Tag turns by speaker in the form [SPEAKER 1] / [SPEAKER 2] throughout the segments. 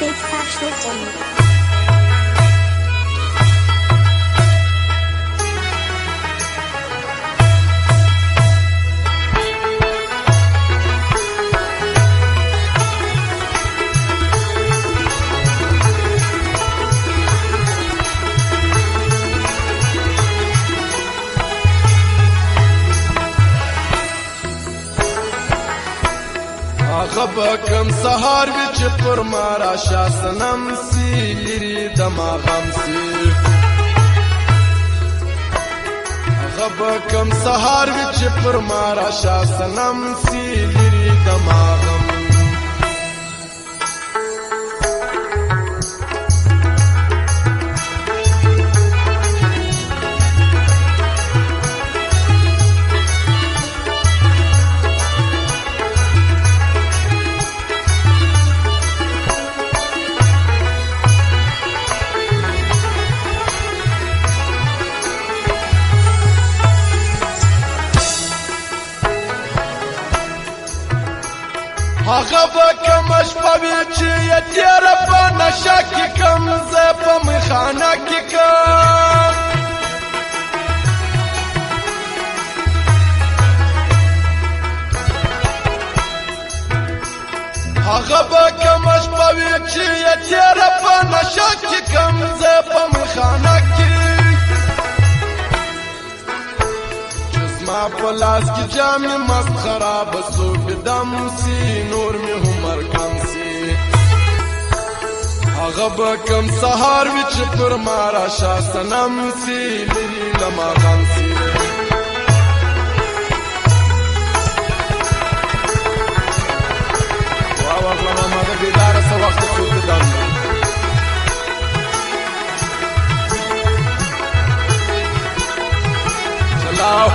[SPEAKER 1] Fake Factual Only.
[SPEAKER 2] غبکم سهار وچ پر مارا شاسنم سی لری دماغم سی غبکم سهار وچ پر مارا شاسنم سی لری دماغم هغه به کومه شپه وي چې یې تېره په نشه کې کم زه په میخانه کې کم هغه به کومه شپه وي چې یې تېره په نشه کې کم زه په میخانه کې ما پلاس کی جامع مست خراب سو بدم سی نور میں عمر کم سی هغه به کم سهار وچ پر مارا شاسنم سی لری لما غم سی واو لما ما بیدار سو وخت سو بدم چلاو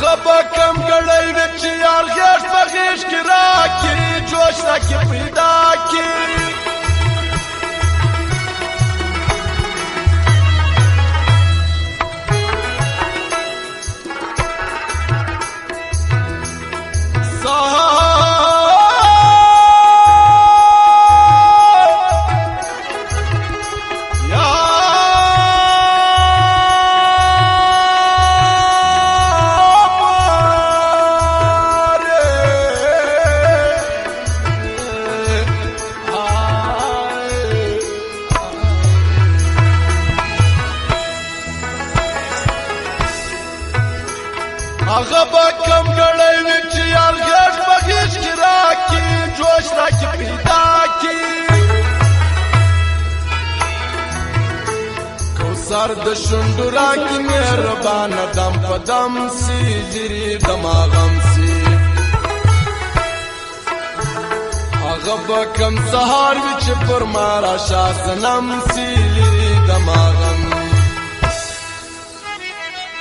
[SPEAKER 2] هغه به کم ګړی وي چې یار غېږ په غېږ کې راکړي جوش راکړي پیدا کړي هغه به کم ګړی وي چې یار غېږ په غېږ کې راکړي جوش راکړي پیدا کړي کوثر د شونډو راکړي مهربانه دم په دم سي لري دماغم سي هغه به کم سهار وي چې پر ما راشه صنم سي لري دماغم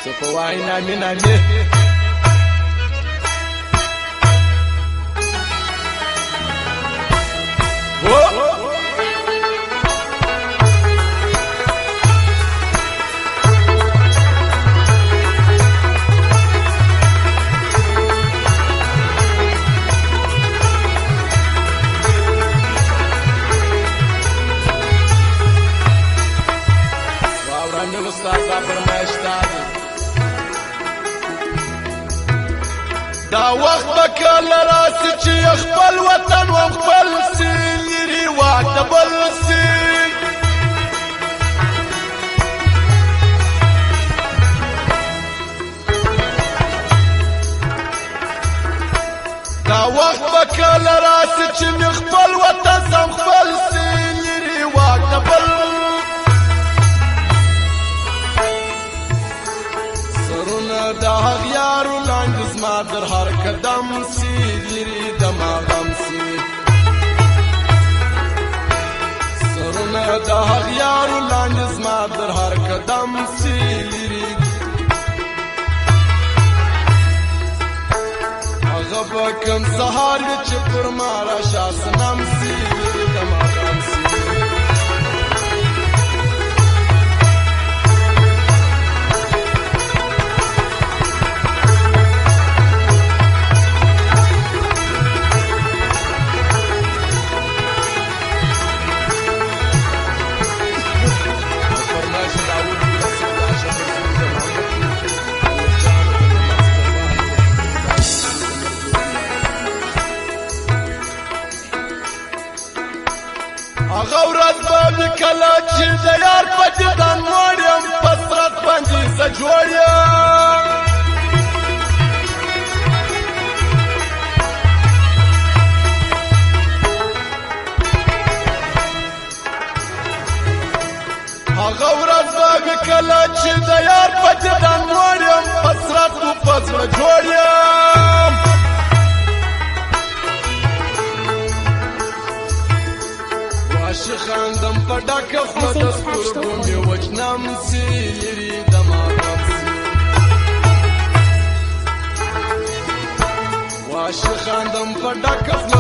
[SPEAKER 2] څه په وایي نامې نامې دا وخت به کله راسي چې خپل وطن و خپل سي لري واټه بل سي دا وخت به کله راسي چې خپل وطن سم خپل سي لري واټه بل د هغیارو لاندې زما در هر قدم سي لري دماغم سي سرونه د هغیارو لاندې زما در هر قدم سي لري هغه به کم سهار وي چې پر ما راشه صنم سي لري دماغم سي ته جوړ یم هغه ورځ به وي کله چې د یار په دیدن مړ یم حسرت خو په زړه جوړ یم واشه خاندم په ډکه خوله د سترګو مې وجنم سي لرې د ماښام سي واشه خاندم په ډکه خوله